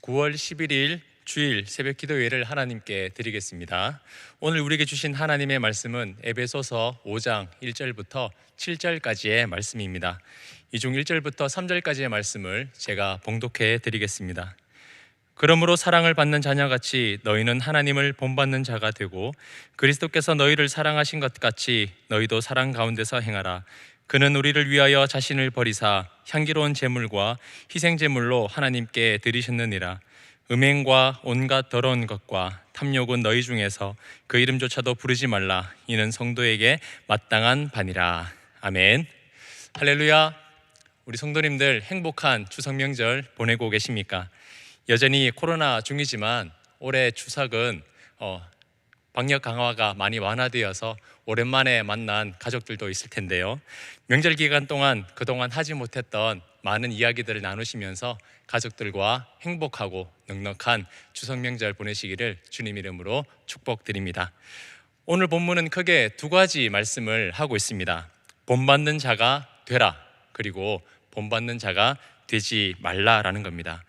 9월 11일 주일 새벽 기도회를 하나님께 드리겠습니다. 오늘 우리에게 주신 하나님의 말씀은 에베소서 5장 1절부터 7절까지의 말씀입니다. 이 중 1절부터 3절까지의 말씀을 제가 봉독해 드리겠습니다. 그러므로 사랑을 받는 자녀같이 너희는 하나님을 본받는 자가 되고 그리스도께서 너희를 사랑하신 것 같이 너희도 사랑 가운데서 행하라. 그는 우리를 위하여 자신을 버리사 향기로운 제물과 희생 제물로 하나님께 드리셨느니라. 음행과 온갖 더러운 것과 탐욕은 너희 중에서 그 이름조차도 부르지 말라. 이는 성도에게 마땅한 바니라. 아멘. 할렐루야. 우리 성도님들 행복한 추석 명절 보내고 계십니까? 여전히 코로나 중이지만 올해 추석은 방역 강화가 많이 완화되어서 오랜만에 만난 가족들도 있을 텐데요. 명절 기간 동안 그동안 하지 못했던 많은 이야기들을 나누시면서 가족들과 행복하고 넉넉한 추석 명절 보내시기를 주님 이름으로 축복드립니다. 오늘 본문은 크게 두 가지 말씀을 하고 있습니다. 본받는 자가 되라, 그리고 본받는 자가 되지 말라라는 겁니다.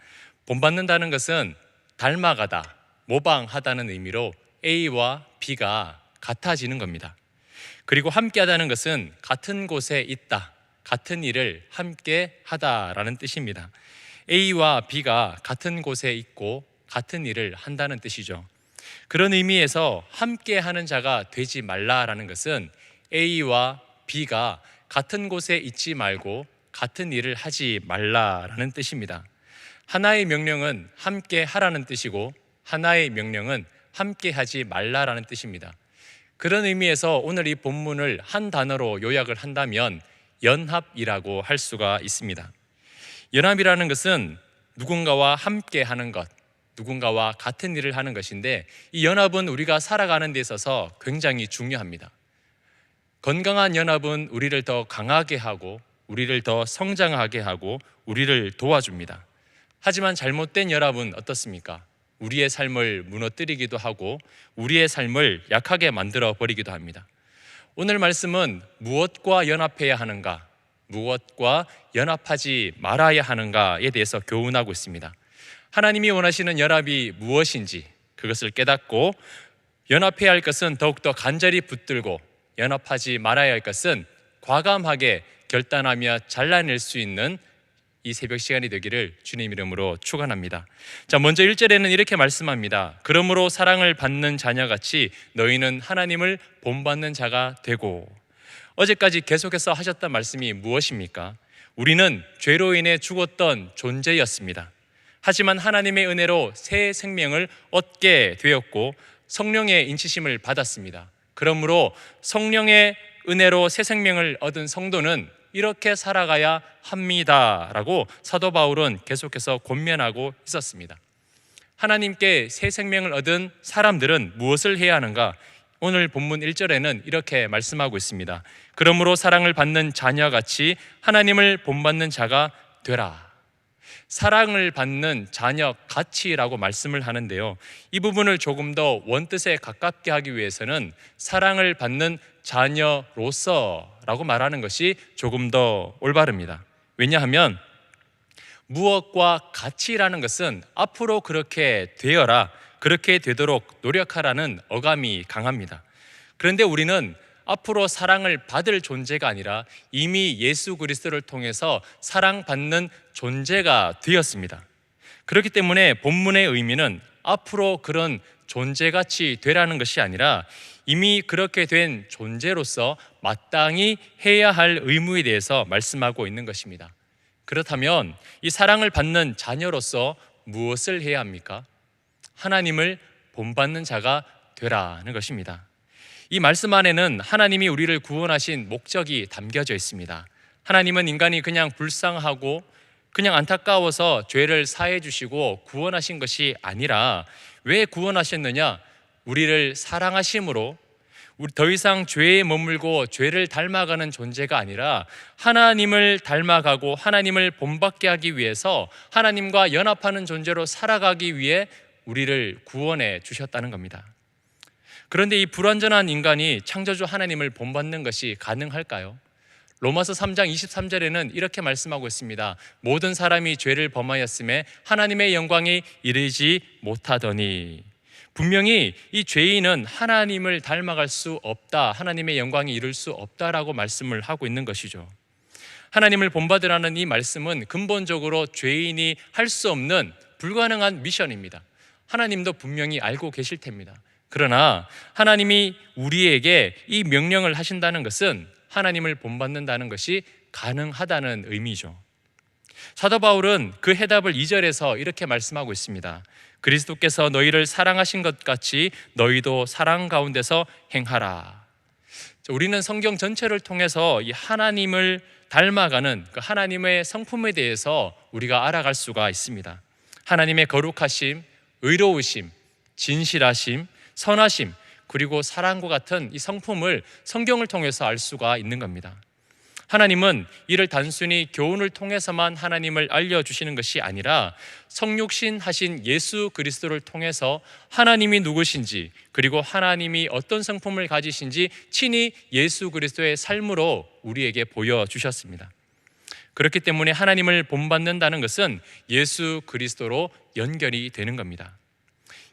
본받는다는 것은 닮아가다, 모방하다는 의미로 A와 B가 같아지는 겁니다. 그리고 함께하다는 것은 같은 곳에 있다, 같은 일을 함께 하다라는 뜻입니다. A와 B가 같은 곳에 있고 같은 일을 한다는 뜻이죠. 그런 의미에서 함께하는 자가 되지 말라라는 것은 A와 B가 같은 곳에 있지 말고 같은 일을 하지 말라라는 뜻입니다. 하나의 명령은 함께 하라는 뜻이고 하나의 명령은 함께 하지 말라라는 뜻입니다. 그런 의미에서 오늘 이 본문을 한 단어로 요약을 한다면 연합이라고 할 수가 있습니다. 연합이라는 것은 누군가와 함께 하는 것, 누군가와 같은 일을 하는 것인데, 이 연합은 우리가 살아가는 데 있어서 굉장히 중요합니다. 건강한 연합은 우리를 더 강하게 하고 우리를 더 성장하게 하고 우리를 도와줍니다. 하지만 잘못된 연합은 어떻습니까? 우리의 삶을 무너뜨리기도 하고 우리의 삶을 약하게 만들어 버리기도 합니다. 오늘 말씀은 무엇과 연합해야 하는가, 무엇과 연합하지 말아야 하는가에 대해서 교훈하고 있습니다. 하나님이 원하시는 연합이 무엇인지 그것을 깨닫고, 연합해야 할 것은 더욱더 간절히 붙들고 연합하지 말아야 할 것은 과감하게 결단하며 잘라낼 수 있는 이 새벽 시간이 되기를 주님 이름으로 축원합니다. 자, 먼저 1절에는 이렇게 말씀합니다. 그러므로 사랑을 받는 자녀같이 너희는 하나님을 본받는 자가 되고. 어제까지 계속해서 하셨던 말씀이 무엇입니까? 우리는 죄로 인해 죽었던 존재였습니다. 하지만 하나님의 은혜로 새 생명을 얻게 되었고 성령의 인치심을 받았습니다. 그러므로 성령의 은혜로 새 생명을 얻은 성도는 이렇게 살아가야 합니다라고 사도 바울은 계속해서 권면하고 있었습니다. 하나님께 새 생명을 얻은 사람들은 무엇을 해야 하는가? 오늘 본문 1절에는 이렇게 말씀하고 있습니다. 그러므로 사랑을 받는 자녀같이 하나님을 본받는 자가 되라. 사랑을 받는 자녀같이라고 말씀을 하는데요, 이 부분을 조금 더 원뜻에 가깝게 하기 위해서는 사랑을 받는 자녀로서라고 말하는 것이 조금 더 올바릅니다. 왜냐하면 무엇과 같이라는 것은 앞으로 그렇게 되어라, 그렇게 되도록 노력하라는 어감이 강합니다. 그런데 우리는 앞으로 사랑을 받을 존재가 아니라 이미 예수 그리스도를 통해서 사랑받는 존재가 되었습니다. 그렇기 때문에 본문의 의미는 앞으로 그런 존재같이 되라는 것이 아니라 이미 그렇게 된 존재로서 마땅히 해야 할 의무에 대해서 말씀하고 있는 것입니다. 그렇다면 이 사랑을 받는 자녀로서 무엇을 해야 합니까? 하나님을 본받는 자가 되라는 것입니다. 이 말씀 안에는 하나님이 우리를 구원하신 목적이 담겨져 있습니다. 하나님은 인간이 그냥 불쌍하고 그냥 안타까워서 죄를 사해 주시고 구원하신 것이 아니라, 왜 구원하셨느냐? 우리를 사랑하심으로 우리 더 이상 죄에 머물고 죄를 닮아가는 존재가 아니라 하나님을 닮아가고 하나님을 본받게 하기 위해서 하나님과 연합하는 존재로 살아가기 위해 우리를 구원해 주셨다는 겁니다. 그런데 이 불완전한 인간이 창조주 하나님을 본받는 것이 가능할까요? 로마서 3장 23절에는 이렇게 말씀하고 있습니다. 모든 사람이 죄를 범하였음에 하나님의 영광이 이르지 못하더니, 분명히 이 죄인은 하나님을 닮아갈 수 없다, 하나님의 영광이 이룰 수 없다라고 말씀을 하고 있는 것이죠. 하나님을 본받으라는 이 말씀은 근본적으로 죄인이 할 수 없는 불가능한 미션입니다. 하나님도 분명히 알고 계실 텐입니다. 그러나 하나님이 우리에게 이 명령을 하신다는 것은 하나님을 본받는다는 것이 가능하다는 의미죠. 사도 바울은 그 해답을 2절에서 이렇게 말씀하고 있습니다. 그리스도께서 너희를 사랑하신 것 같이 너희도 사랑 가운데서 행하라. 우리는 성경 전체를 통해서 이 하나님을 닮아가는 그 하나님의 성품에 대해서 우리가 알아갈 수가 있습니다. 하나님의 거룩하심, 의로우심, 진실하심, 선하심, 그리고 사랑과 같은 이 성품을 성경을 통해서 알 수가 있는 겁니다. 하나님은 이를 단순히 교훈을 통해서만 하나님을 알려주시는 것이 아니라 성육신 하신 예수 그리스도를 통해서 하나님이 누구신지, 그리고 하나님이 어떤 성품을 가지신지 친히 예수 그리스도의 삶으로 우리에게 보여주셨습니다. 그렇기 때문에 하나님을 본받는다는 것은 예수 그리스도로 연결이 되는 겁니다.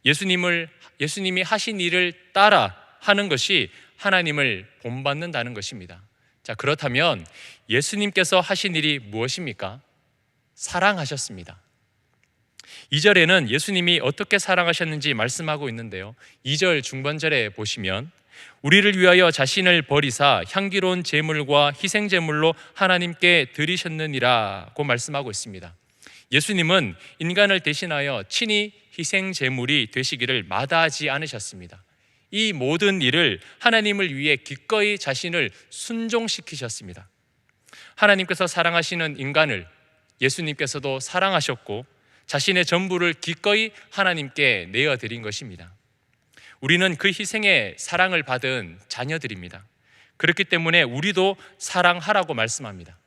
예수님이 하신 일을 따라 하는 것이 하나님을 본받는다는 것입니다. 자, 그렇다면 예수님께서 하신 일이 무엇입니까? 사랑하셨습니다. 2절에는 예수님이 어떻게 사랑하셨는지 말씀하고 있는데요, 2절 중반절에 보시면 우리를 위하여 자신을 버리사 향기로운 제물과 희생제물로 하나님께 드리셨느니라고 말씀하고 있습니다. 예수님은 인간을 대신하여 친히 희생제물이 되시기를 마다하지 않으셨습니다. 이 모든 일을 하나님을 위해 기꺼이 자신을 순종시키셨습니다. 하나님께서 사랑하시는 인간을 예수님께서도 사랑하셨고 자신의 전부를 기꺼이 하나님께 내어드린 것입니다. 우리는 그 희생의 사랑을 받은 자녀들입니다. 그렇기 때문에 우리도 사랑하라고 말씀합니다.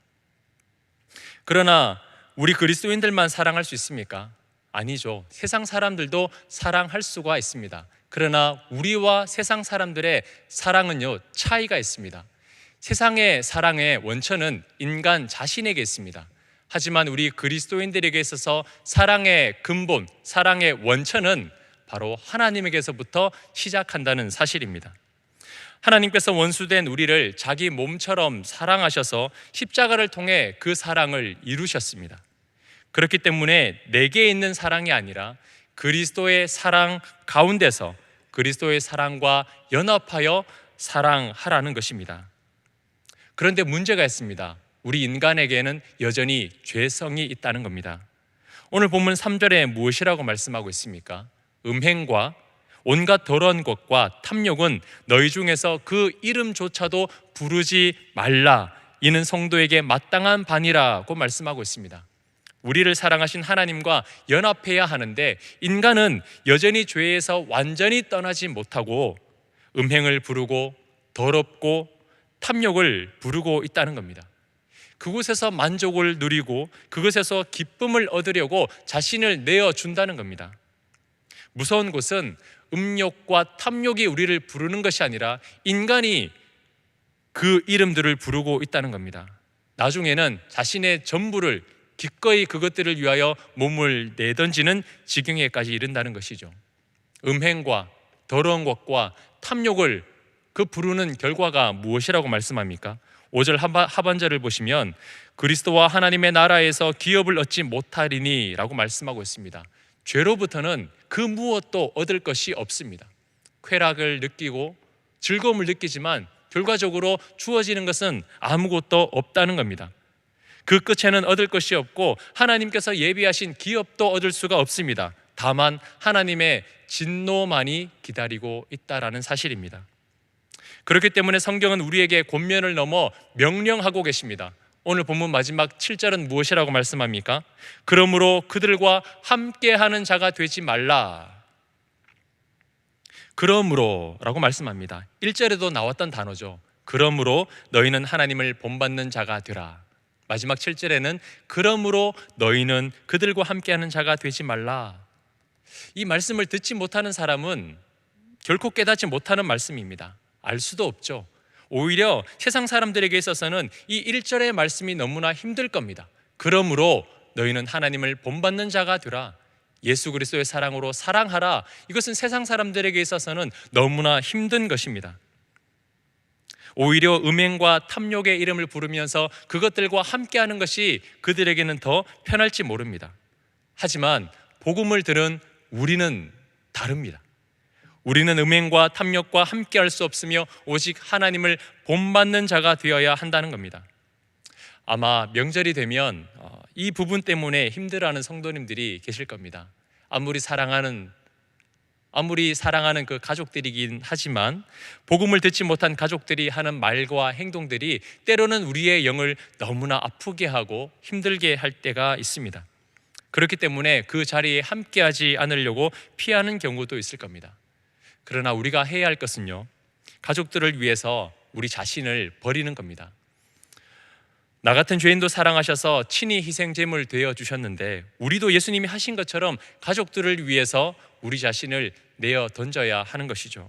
그러나 우리 그리스도인들만 사랑할 수 있습니까? 아니죠. 세상 사람들도 사랑할 수가 있습니다. 그러나 우리와 세상 사람들의 사랑은요, 차이가 있습니다. 세상의 사랑의 원천은 인간 자신에게 있습니다. 하지만 우리 그리스도인들에게 있어서 사랑의 근본, 사랑의 원천은 바로 하나님에게서부터 시작한다는 사실입니다. 하나님께서 원수된 우리를 자기 몸처럼 사랑하셔서 십자가를 통해 그 사랑을 이루셨습니다. 그렇기 때문에 내게 있는 사랑이 아니라 그리스도의 사랑 가운데서 그리스도의 사랑과 연합하여 사랑하라는 것입니다. 그런데 문제가 있습니다. 우리 인간에게는 여전히 죄성이 있다는 겁니다. 오늘 본문 3절에 무엇이라고 말씀하고 있습니까? 음행과 온갖 더러운 것과 탐욕은 너희 중에서 그 이름조차도 부르지 말라. 이는 성도에게 마땅한 반이라고 말씀하고 있습니다. 우리를 사랑하신 하나님과 연합해야 하는데 인간은 여전히 죄에서 완전히 떠나지 못하고 음행을 부르고 더럽고 탐욕을 부르고 있다는 겁니다. 그곳에서 만족을 누리고 그것에서 기쁨을 얻으려고 자신을 내어준다는 겁니다. 무서운 것은 음욕과 탐욕이 우리를 부르는 것이 아니라 인간이 그 이름들을 부르고 있다는 겁니다. 나중에는 자신의 전부를 기꺼이 그것들을 위하여 몸을 내던지는 지경에까지 이른다는 것이죠. 음행과 더러운 것과 탐욕을 그 부르는 결과가 무엇이라고 말씀합니까? 5절 하반절을 보시면 그리스도와 하나님의 나라에서 기업을 얻지 못하리니 라고 말씀하고 있습니다. 죄로부터는 그 무엇도 얻을 것이 없습니다. 쾌락을 느끼고 즐거움을 느끼지만 결과적으로 주어지는 것은 아무것도 없다는 겁니다. 그 끝에는 얻을 것이 없고 하나님께서 예비하신 기업도 얻을 수가 없습니다. 다만 하나님의 진노만이 기다리고 있다라는 사실입니다. 그렇기 때문에 성경은 우리에게 권면을 넘어 명령하고 계십니다. 오늘 본문 마지막 7절은 무엇이라고 말씀합니까? 그러므로 그들과 함께하는 자가 되지 말라. 그러므로 라고 말씀합니다. 1절에도 나왔던 단어죠. 그러므로 너희는 하나님을 본받는 자가 되라. 마지막 7절에는 그러므로 너희는 그들과 함께하는 자가 되지 말라. 이 말씀을 듣지 못하는 사람은 결코 깨닫지 못하는 말씀입니다. 알 수도 없죠. 오히려 세상 사람들에게 있어서는 이 1절의 말씀이 너무나 힘들 겁니다. 그러므로 너희는 하나님을 본받는 자가 되라. 예수 그리스도의 사랑으로 사랑하라. 이것은 세상 사람들에게 있어서는 너무나 힘든 것입니다. 오히려 음행과 탐욕의 이름을 부르면서 그것들과 함께하는 것이 그들에게는 더 편할지 모릅니다. 하지만 복음을 들은 우리는 다릅니다. 우리는 음행과 탐욕과 함께할 수 없으며 오직 하나님을 본받는 자가 되어야 한다는 겁니다. 아마 명절이 되면 이 부분 때문에 힘들어하는 성도님들이 계실 겁니다. 아무리 사랑하는 그 가족들이긴 하지만 복음을 듣지 못한 가족들이 하는 말과 행동들이 때로는 우리의 영을 너무나 아프게 하고 힘들게 할 때가 있습니다. 그렇기 때문에 그 자리에 함께하지 않으려고 피하는 경우도 있을 겁니다. 그러나 우리가 해야 할 것은요, 가족들을 위해서 우리 자신을 버리는 겁니다. 나 같은 죄인도 사랑하셔서 친히 희생제물 되어 주셨는데 우리도 예수님이 하신 것처럼 가족들을 위해서 우리 자신을 내어 던져야 하는 것이죠.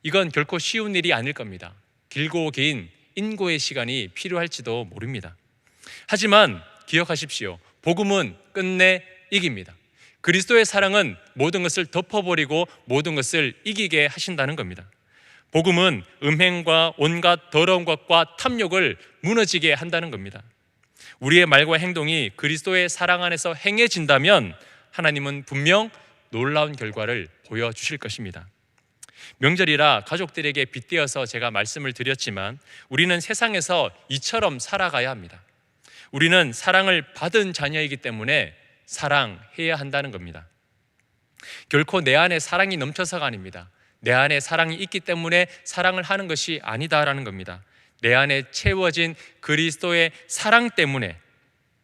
이건 결코 쉬운 일이 아닐 겁니다. 길고 긴 인고의 시간이 필요할지도 모릅니다. 하지만 기억하십시오. 복음은 끝내 이깁니다. 그리스도의 사랑은 모든 것을 덮어버리고 모든 것을 이기게 하신다는 겁니다. 복음은 음행과 온갖 더러운 것과 탐욕을 무너지게 한다는 겁니다. 우리의 말과 행동이 그리스도의 사랑 안에서 행해진다면 하나님은 분명 놀라운 결과를 보여주실 것입니다. 명절이라 가족들에게 빗대어서 제가 말씀을 드렸지만 우리는 세상에서 이처럼 살아가야 합니다. 우리는 사랑을 받은 자녀이기 때문에 사랑해야 한다는 겁니다. 결코 내 안에 사랑이 넘쳐서가 아닙니다. 내 안에 사랑이 있기 때문에 사랑을 하는 것이 아니다라는 겁니다. 내 안에 채워진 그리스도의 사랑 때문에,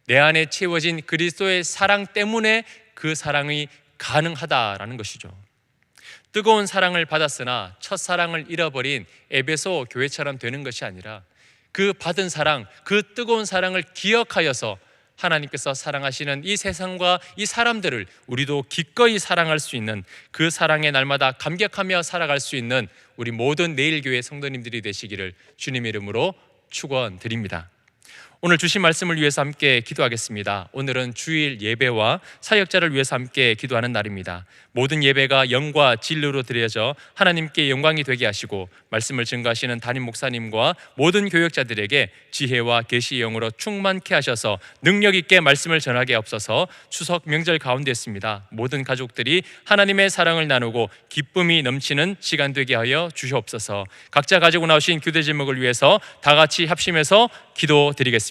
내 안에 채워진 그리스도의 사랑 때문에 그 사랑이 가능하다라는 것이죠. 뜨거운 사랑을 받았으나 첫사랑을 잃어버린 에베소 교회처럼 되는 것이 아니라 그 받은 사랑, 그 뜨거운 사랑을 기억하여서 하나님께서 사랑하시는 이 세상과 이 사람들을 우리도 기꺼이 사랑할 수 있는, 그 사랑에 날마다 감격하며 살아갈 수 있는 우리 모든 내일교회 성도님들이 되시기를 주님의 이름으로 축원드립니다. 오늘 주신 말씀을 위해서 함께 기도하겠습니다. 오늘은 주일 예배와 사역자를 위해서 함께 기도하는 날입니다. 모든 예배가 영과 진리로 드려져 하나님께 영광이 되게 하시고 말씀을 증거하시는 담임 목사님과 모든 교역자들에게 지혜와 계시의 영으로 충만케 하셔서 능력 있게 말씀을 전하게 없어서 추석 명절 가운데 있습니다. 모든 가족들이 하나님의 사랑을 나누고 기쁨이 넘치는 시간 되게 하여 주시옵소서. 각자 가지고 나오신 교대 제목을 위해서 다 같이 합심해서 기도드리겠습니다.